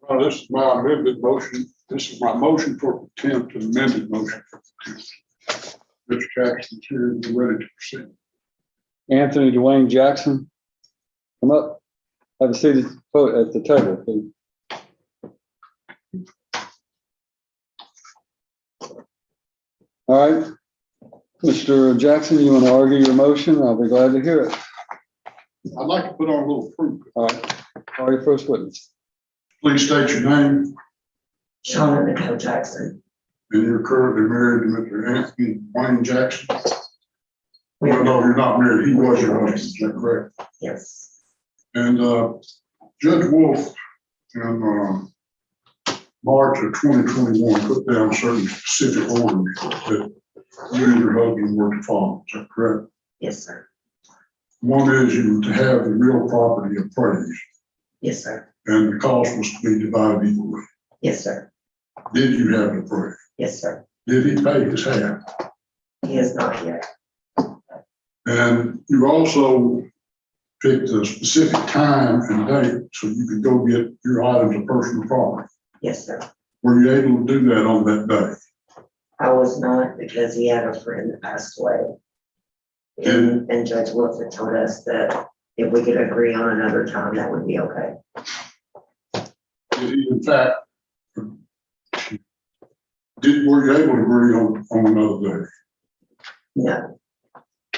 This is my amended motion. This is my motion for contempt and amended motion for contempt. Mr. Jackson, here, we're ready to proceed. Anthony Dwayne Jackson, come up. Have a seat at the table, please. All right, Mr. Jackson, you want to argue your motion? I'll be glad to hear it. I'd like to put on a little proof. All right, call your first witness. Please state your name. Shauna Nicole Jackson. And you're currently married to Mr. Anthony Wayne Jackson. We Well, are, no, you're not married. He was your husband. Is that correct? yes, And Judge Wolfe in March of 2021 put down certain specific orders that you and your husband were to follow. Is that correct? yes, sir. One is you were to have the real property appraised, Yes, sir. and the cost was to be divided equally. Yes, sir. Did you have it appraised? Yes, sir. Did he pay his half? He is not yet. And you also picked a specific time and date so you could go get your items of personal property. Yes, sir. Were you able to do that on that day? I was not, because he had a friend that passed away. And Judge Wolfe had told us that if we could agree on another time, that would be okay. Did he, in fact, were you able to agree on another day? No,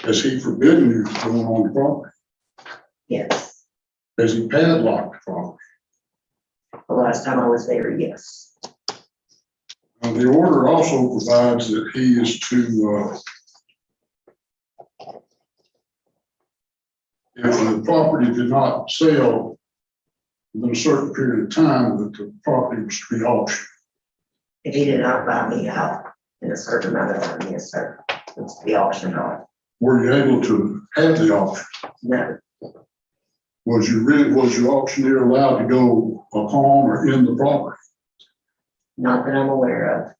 Has he forbidden you from going on the property? yes. Has he padlocked the property? The last time I was there, yes. The order also provides that he is to, if the property did not sell within a certain period of time, that the property was to be auctioned. If he did not buy me out in a certain amount of time, yes, sir. It's to be auctioned off. Were you able to have the auction? No, Was your auctioneer allowed to go upon or in the property? not that I'm aware of.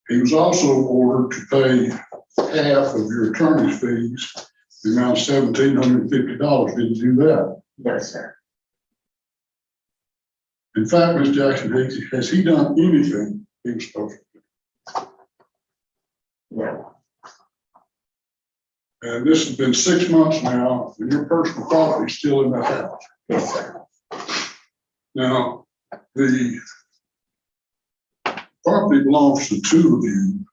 He was also ordered to pay half of your attorney's fees, the amount of $1,750. Did you do that? No, sir. In fact, Ms. Jackson, has he done anything he was supposed to do? No, And this has been 6 months now, and your personal property is still in that house. yes, sir. Now, the property belongs to two of you,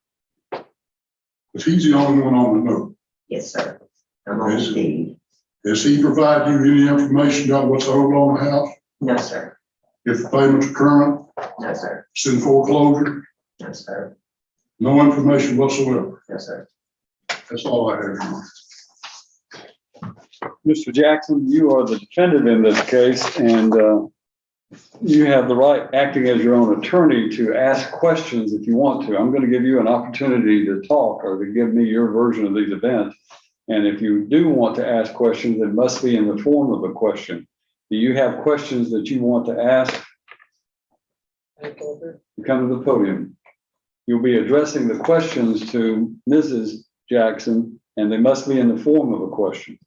but he's the only one on the note. Yes, sir. I'm on Yes. the deed. Has he provided you any information about what's owed on the house? No, sir. If the payments are current, No, sir. it's in foreclosure, No, sir. no information whatsoever. No, sir. That's all I have. Mr. Jackson, you are the defendant in this case, and you have the right, acting as your own attorney, to ask questions if you want to. I'm going to give you an opportunity to talk or to give me your version of these events. And if you do want to ask questions, it must be in the form of a question. Do you have questions that you want to ask? You come to the podium. You'll be addressing the questions to Mrs. Jackson, and they must be in the form of a question.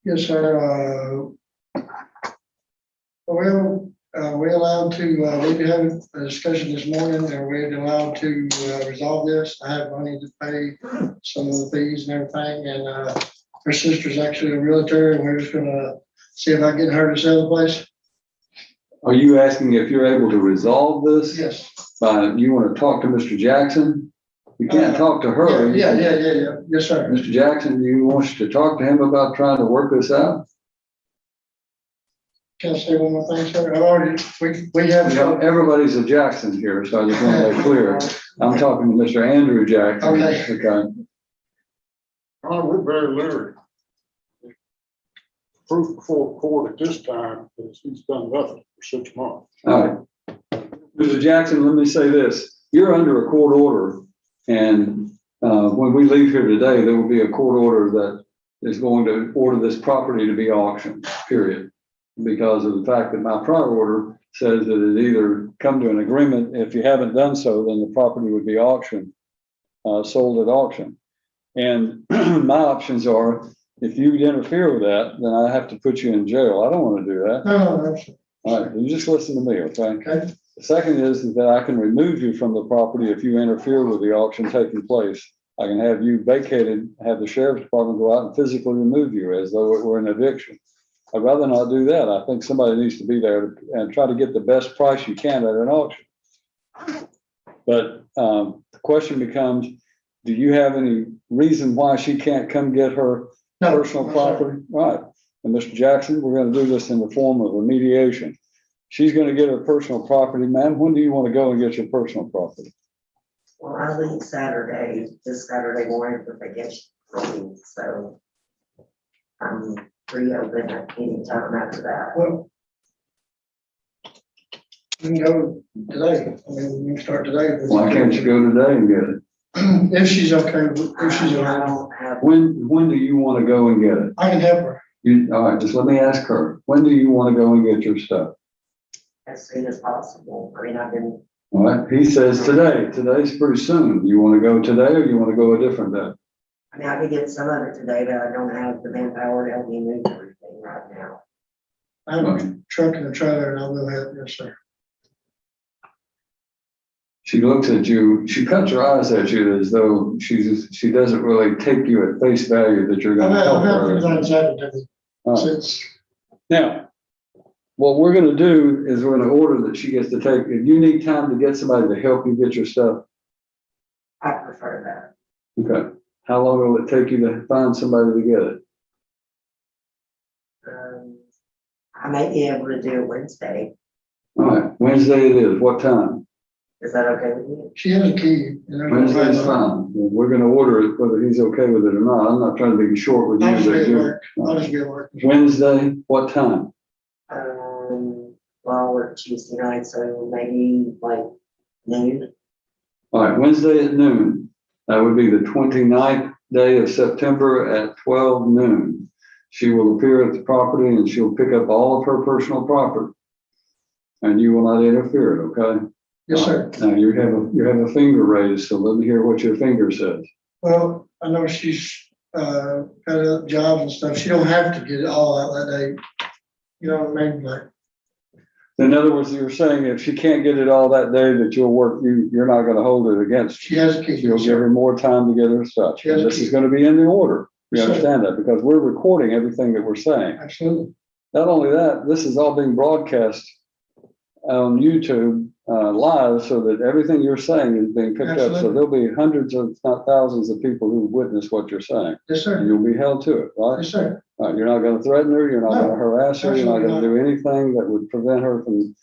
Yes, sir. We allowed to, we did have a discussion this morning, and we're allowed to resolve this. I have money to pay some of the fees and everything, and her sister's actually a realtor, and we're just gonna see if I can get her to sell the place. Are you asking if you're able to resolve this? Yes. You want to talk to Mr. Jackson? You can't talk to her. Yeah. Yes, sir. Mr. Jackson, you want to talk to him about trying to work this out? Can I say one more thing, sir? I've already, we have. You know, everybody's a Jackson here, so I just want to make clear. I'm talking to Mr. Andrew Jackson. Okay. Okay. We're very leery. Proof before court at this time is he's done nothing for 6 months. All right. Mr. Jackson, let me say this. You're under a court order, and when we leave here today, there will be a court order that is going to order this property to be auctioned, period. Because of the fact that my prior order says that it either come to an agreement. If you haven't done so, then the property would be auctioned, sold at auction. And my options are, if you interfere with that, then I have to put you in jail. I don't want to do that. No, All right, you just listen to me, okay? Okay, The second is that I can remove you from the property if you interfere with the auction taking place. I can have you vacated, have the sheriff's department go out and physically remove you as though it were an eviction. I'd rather not do that. I think somebody needs to be there and try to get the best price you can at an auction. But the question becomes, do you have any reason why she can't come get her no, personal no, sir. property? Right. And Mr. Jackson, we're going to do this in the form of a mediation. She's going to get her personal property. Ma'am, when do you want to go and get your personal property? Well, I leave Saturday, this Saturday morning for vacation, so I'm free open at any time after that. Well, we can go today. I mean, we can start today. Why can't you go today and get it? If she's okay, if she's I around, don't have, When do you want to go and get it? I can help her. All right, just let me ask her. When do you want to go and get your stuff? as soon as possible. I mean, I've been, All right, he says today. Today's pretty soon. You want to go today or you want to go a different day? I mean, I could get some of it today, but I don't have the manpower to help me move everything right now. I have a truck and a trailer and I will help, yes, sir. She looks at you, she cuts her eyes at you as though she doesn't really take you at face value that you're gonna help I've had her. things like that All right. since, Now, what we're gonna do is we're gonna order that she gets to take, if you need time to get somebody to help you get your stuff, I prefer okay. How long will it take you to find somebody to get it? that. I may be able to do it Wednesday. All right, Wednesday it is. What time? Is that okay with you? she has a key. And there's no Wednesday's padlock. fine. We're gonna order it whether he's okay with it or not. I'm not trying to be short with you. I'll just but be at you- work. I'll just be at work. Wednesday, what time? Well, we're Tuesday night, so maybe like noon. All right, Wednesday at noon. That would be the 29th day of September at 12 noon. She will appear at the property and she'll pick up all of her personal property. And you will not interfere, okay? Yes, sir. Now you have a finger raised, so let me hear what your finger says. Well, I know she's, got other jobs and stuff. She don't have to get it all out that day. You know what I mean? Like, In other words, you're saying if she can't get it all that day, that you'll work, you're not gonna hold it against she you. has a key. You'll Yes, give sir. her more time to get her stuff. She has a This key. is gonna be in the order. You Yes, sir. understand that? Because we're recording everything that we're saying. Absolutely. Not only that, this is all being broadcast on YouTube live so that everything you're saying is being picked up. So Absolutely. there'll be hundreds of, if not thousands of people who witness what you're saying. Yes, sir. And you'll be held to it, right? Yes, sir. You're not going to threaten her. You're not No, going to harass her. You're not going to absolutely do anything that would prevent her from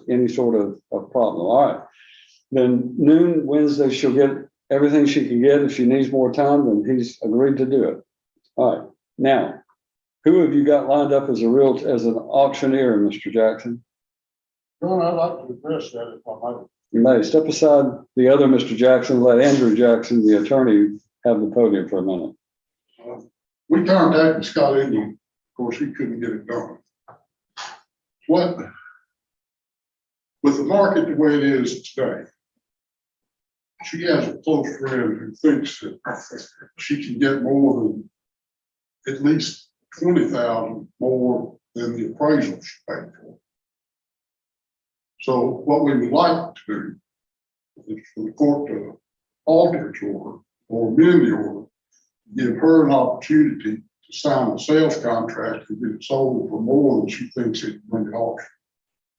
any sort of problem. All right. Then noon Wednesday, she'll get everything she can get. If she needs more time, then he's agreed to do it. All right. Now, who have you got lined up as an auctioneer, Mr. Jackson? John, I'd like to address that if I might. You may step aside the other Mr. Jackson, let Andrew Jackson, the attorney, have the podium for a minute. We contacted Scott England, of course, he couldn't get it done. What, with the market the way it is today, she has a close friend who thinks that My sister. she can get more than at least 20,000 more than the appraisal she paid for. So what we would like to do is for the court to alter its order or amend the order, give her an opportunity to sign a sales contract and get it sold for more than she thinks it can bring it auction.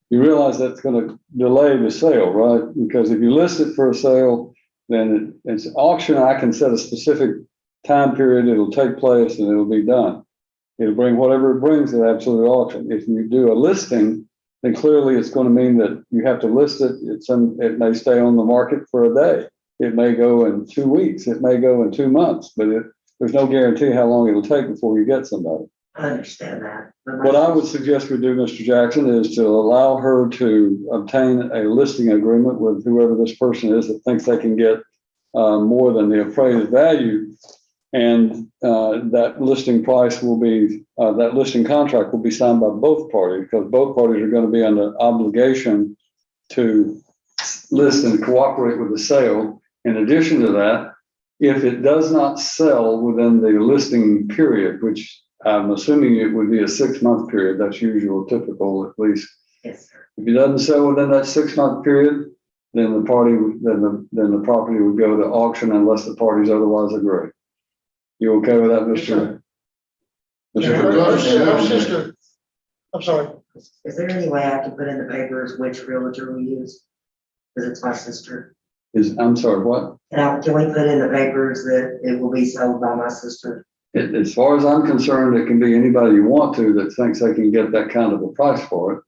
You realize that's going to delay the sale, right? Because if you list it for a sale, then it's auction. I can set a specific time period. It'll take place and it'll be done. It'll bring whatever it brings to the absolute auction. If you do a listing, then clearly it's going to mean that you have to list it. It may stay on the market for a day. It may go in 2 weeks. It may go in 2 months, but there's no guarantee how long it'll take before you get somebody. I understand that. but my What I would sister- suggest we do, Mr. Jackson, is to allow her to obtain a listing agreement with whoever this person is that thinks they can get more than the appraised value. And that listing price will be, that listing contract will be signed by both parties because both parties are going to be under obligation to list and cooperate with the sale. In addition to that, if it does not sell within the listing period, which I'm assuming it would be a 6-month period, that's usual, typical, at least If he doesn't sell within that 6-month period, then the property would go to auction unless the parties otherwise agree. You okay with that, Mr.? Her sister, I'm sorry. Is there any way I can put in the papers which realtor we use? Because it's my sister. I'm sorry, what? Can we put in the papers that it will be sold by my sister? As far as I'm concerned, it can be anybody you want to that thinks they can get that kind of a price for it.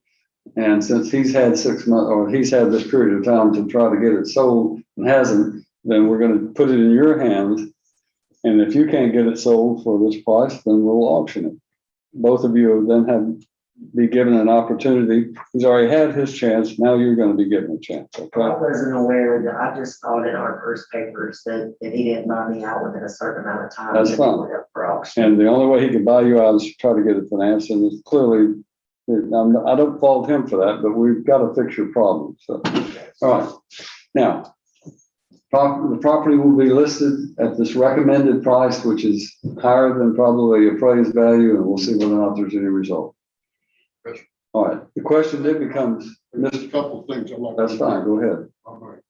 And since he's had 6 months, or he's had this period of time to try to get it sold and hasn't, then we're going to put it in your hands. And if you can't get it sold for this price, then we'll auction it. Both of you then be given an opportunity. He's already had his chance. Now you're going to be given a chance. I Okay. wasn't aware that, I just thought in our first papers that if he didn't buy me out within a certain amount of time. That's then it fine. went up for auction. And the only way he can buy you out is to try to get it financed. And it's clearly, I don't fault him for that, but we've got to fix your problem. So, all right. Now, the property will be listed at this recommended price, which is higher than probably appraised value, and we'll see whether or not there's any result. Yes. All right. The question then becomes, There's a couple of things I'd like. that's fine. Go ahead. All right.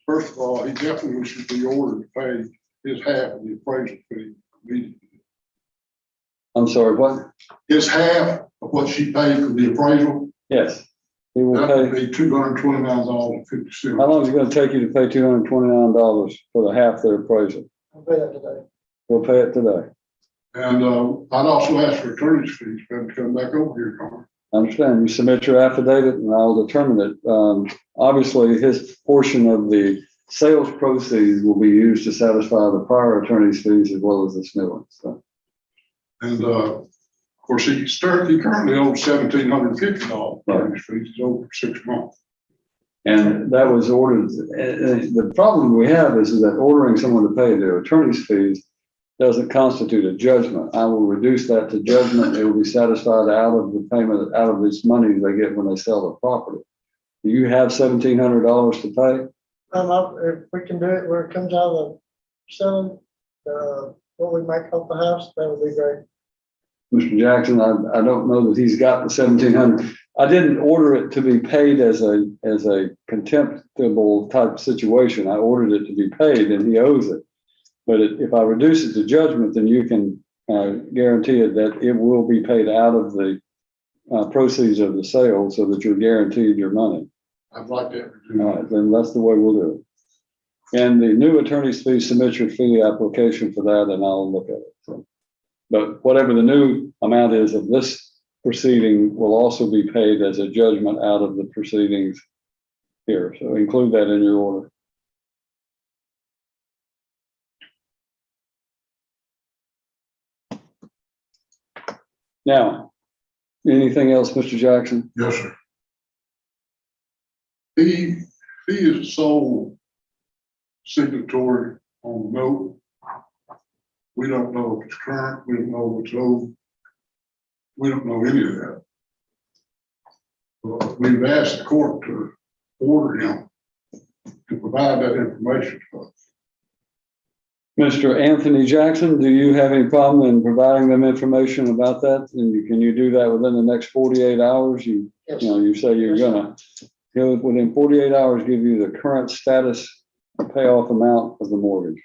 First of all, he definitely should be ordered to pay his half of the appraisal fee immediately. I'm sorry, what? His half of what she paid for the appraisal, Yes. He will that would pay. be $229.50. How long is it going to take you to pay $229 for the half their appraisal? I'll pay that today. We'll pay it today. And I'd also ask for attorney's fees for him to come back over here, Carmen. I understand. You submit your affidavit and I'll determine it. Obviously, his portion of the sales proceeds will be used to satisfy the prior attorney's fees as well as this new one. So, And of course, he currently owes $1,750 attorney's fees. He's over 6 months. and that was ordered. The problem we have is that ordering someone to pay their attorney's fees doesn't constitute a judgment. I will reduce that to judgment. It will be satisfied out of the payment, out of this money they get when they sell the property. Do you have $1,700 to pay? If we can do it where it comes out of the selling, what we make off the house, that would be great. Mr. Jackson, I don't know that he's got the 1,700. I didn't order it to be paid as a contemptible type situation. I ordered it to be paid and he owes it. But if I reduce it to judgment, then you can guarantee it that it will be paid out of the proceeds of the sale so that you're guaranteed your money. I'd like that. All right, then that's the way we'll do it. And the new attorney's fee, submit your fee application for that and I'll look at it. So, but whatever the new amount is of this proceeding will also be paid as a judgment out of the proceedings here. So include that in your order. Now, anything else, Mr. Jackson? Yes, sir. He is sole signatory on the note. We don't know if it's current, we don't know if it's owed. We don't know any of that. We've asked the court to order him to provide that information to us. Mr. Anthony Jackson, do you have any problem in providing them information about that? And can you do that within the next 48 hours? You say you're gonna, he'll within 48 hours give you the current status payoff amount of the mortgage.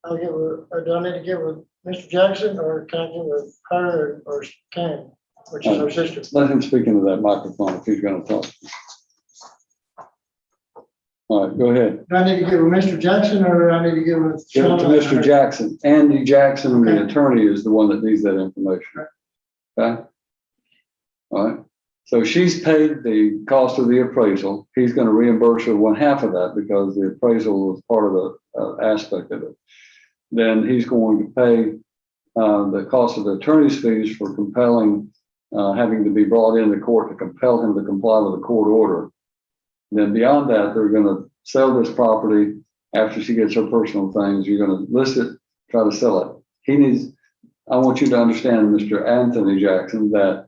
I'll give her, or do I need to give her Mr. Jackson, or can I give her her or Karen, which is her sister? Let him speak into that microphone if he's gonna talk. All right, go ahead. Do I need to give her Mr. Jackson, or do I need to give her? Give it to Mr. Jackson. Andy Jackson, the Okay. attorney, is the one that needs that information. Okay? All right. So she's paid the cost of the appraisal. He's going to reimburse her 1/2 of that because the appraisal was part of the aspect of it. Then he's going to pay the cost of the attorney's fees for compelling, having to be brought into court to compel him to comply with the court order. Then beyond that, they're going to sell this property after she gets her personal things. You're going to list it, try to sell it. I want you to understand, Mr. Anthony Jackson, that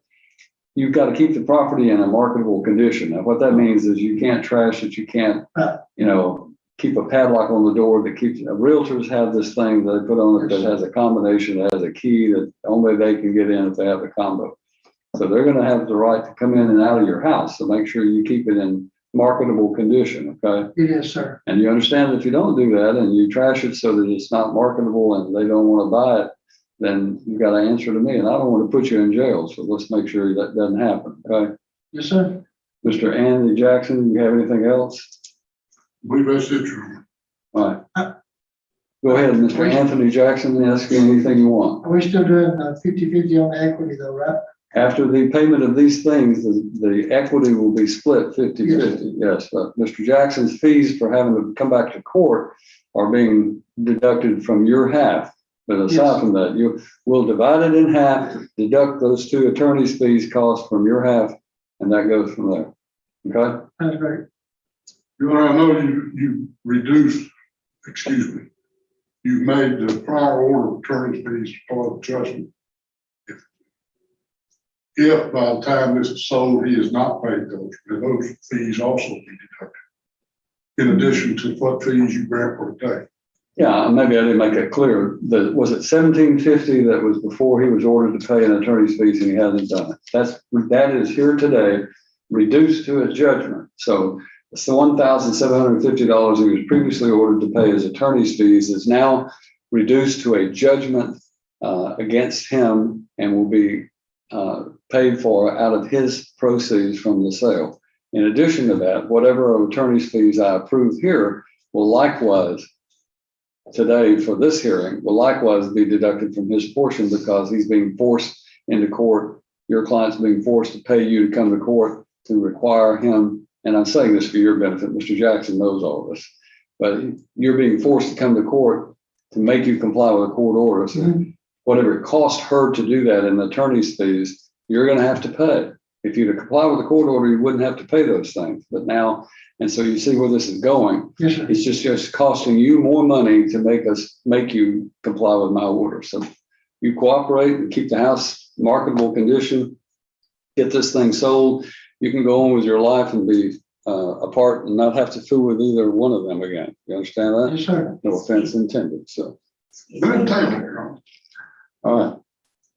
you've got to keep the property in a marketable condition. Now, what that means is you can't trash it. You can't, keep a padlock on the door that keeps, realtors have this thing that they put on it that has a combination, that has a key that only they can get in if they have a combo. So they're gonna have the right to come in and out of your house, so make sure you keep it in marketable condition, okay? It is, sir. And you understand that if you don't do that and you trash it so that it's not marketable and they don't want to buy it, then you got to answer to me, and I don't want to put you in jail. So let's make sure that doesn't happen. Okay. Yes, sir. Mr. Anthony Jackson, you have anything else? I believe that's it, Your Honor. All right. Go ahead, Mr. Anthony Jackson, ask me anything you want. Are we still doing 50/50 on the equity though, right? After the payment of these things, the equity will be split 50/50. Yes, but Mr. Jackson's fees for having to come back to court are being deducted from your half. But aside Yes. from that, you will divide it in half, deduct those two attorney's fees costs from your half, and that goes from there. Okay? That's great. Your Honor, I know you reduced, excuse me, you made the prior order of attorney's fees part of judgment. If by the time this is sold, he has not paid those, then those fees also be deducted. In addition to what fees you grant for the day. Yeah, maybe I didn't make it clear. Was it $17.50 that was before he was ordered to pay an attorney's fees and he hasn't done it? That is here today, reduced to a judgment. So it's the $1,750 he was previously ordered to pay as attorney's fees is now reduced to a judgment against him and will be paid for out of his proceeds from the sale. In addition to that, whatever attorney's fees I approve here will likewise, today for this hearing, will likewise be deducted from his portion because he's being forced into court. Your client's being forced to pay you to come to court to require him, and I'm saying this for your benefit, Mr. Jackson knows all this, but you're being forced to come to court to make you comply with a court order. So whatever it cost her to do that in attorney's fees, you're going to have to pay. If you comply with the court order, you wouldn't have to pay those things. But now, and so you see where this is going. Yes, sir. It's just costing you more money to make you comply with my order. So you cooperate and keep the house marketable condition, get this thing sold. You can go on with your life and be apart and not have to fool with either one of them again. You understand that? Yes, sir. No offense intended. So, Good time, Your Honor. all right.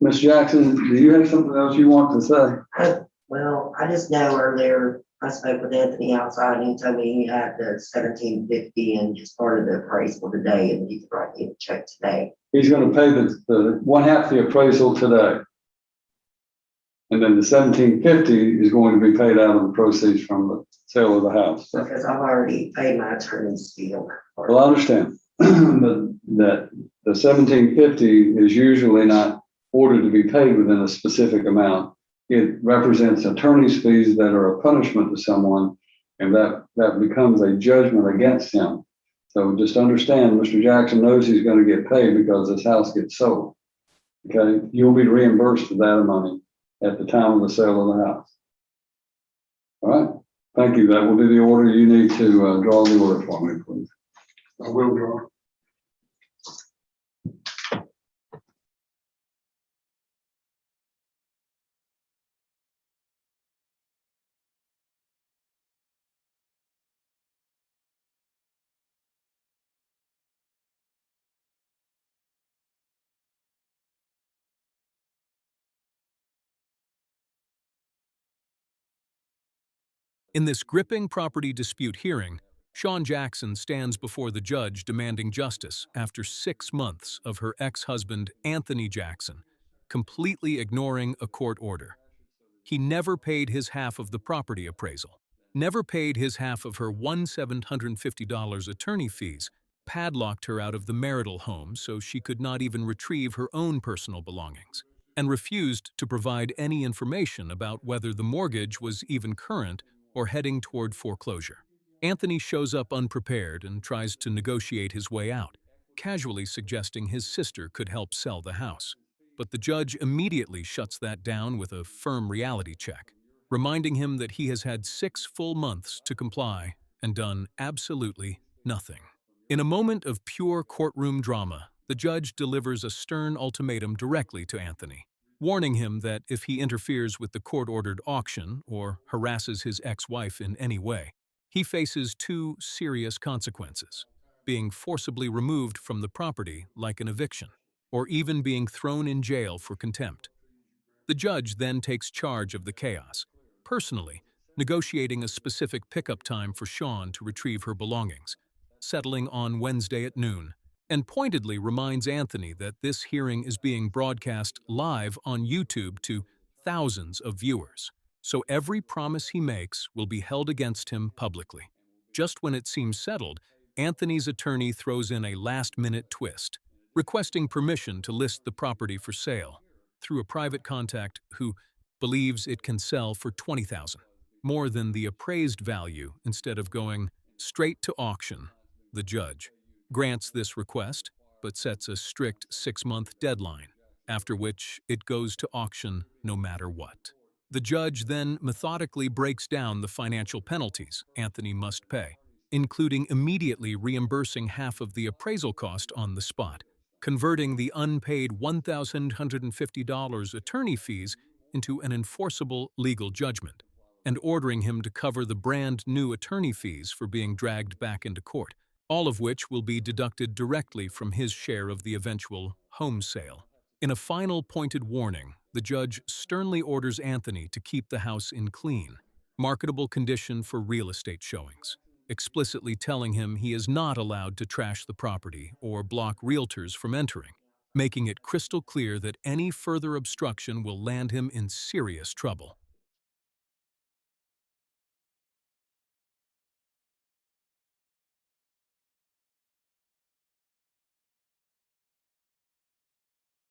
Ms. Jackson, do you have something else you want to say? Well, I just know earlier, I spoke with Anthony outside and he told me he had the 1750 and just part of the appraisal today and he could write me a check today. He's going to pay the one half the appraisal today. And then the 1750 is going to be paid out of the proceeds from the sale of the house. So, Because I've already paid my attorney's fee on that part. well, I understand that the 1750 is usually not ordered to be paid within a specific amount. It represents attorney's fees that are a punishment to someone, and that becomes a judgment against him. So just understand, Mr. Jackson knows he's going to get paid because this house gets sold. Okay, you'll be reimbursed for that money at the time of the sale of the house. All right, thank you. That will be the order. You need to draw the order for me, please. I will, Your Honor. In this gripping property dispute hearing, Shawn Jackson stands before the judge demanding justice after 6 months of her ex-husband, Anthony Jackson, completely ignoring a court order. He never paid his half of the property appraisal, never paid his half of her $1,750 attorney fees, padlocked her out of the marital home so she could not even retrieve her own personal belongings, and refused to provide any information about whether the mortgage was even current or heading toward foreclosure. Anthony shows up unprepared and tries to negotiate his way out, casually suggesting his sister could help sell the house. But the judge immediately shuts that down with a firm reality check, reminding him that he has had 6 full months to comply and done absolutely nothing. In a moment of pure courtroom drama, the judge delivers a stern ultimatum directly to Anthony, warning him that if he interferes with the court-ordered auction or harasses his ex-wife in any way, he faces 2 serious consequences: being forcibly removed from the property like an eviction, or even being thrown in jail for contempt. The judge then takes charge of the chaos, personally negotiating a specific pickup time for Sean to retrieve her belongings, settling on Wednesday at noon, and pointedly reminds Anthony that this hearing is being broadcast live on YouTube to thousands of viewers, so every promise he makes will be held against him publicly. Just when it seems settled, Anthony's attorney throws in a last-minute twist, requesting permission to list the property for sale through a private contact who believes it can sell for $20,000, more than the appraised value, instead of going straight to auction. The judge grants this request, but sets a strict 6-month deadline, after which it goes to auction no matter what. The judge then methodically breaks down the financial penalties Anthony must pay, including immediately reimbursing half of the appraisal cost on the spot, converting the unpaid $1,150 attorney fees into an enforceable legal judgment, and ordering him to cover the brand new attorney fees for being dragged back into court, all of which will be deducted directly from his share of the eventual home sale. In a final pointed warning, the judge sternly orders Anthony to keep the house in clean, marketable condition for real estate showings, explicitly telling him he is not allowed to trash the property or block realtors from entering, making it crystal clear that any further obstruction will land him in serious trouble.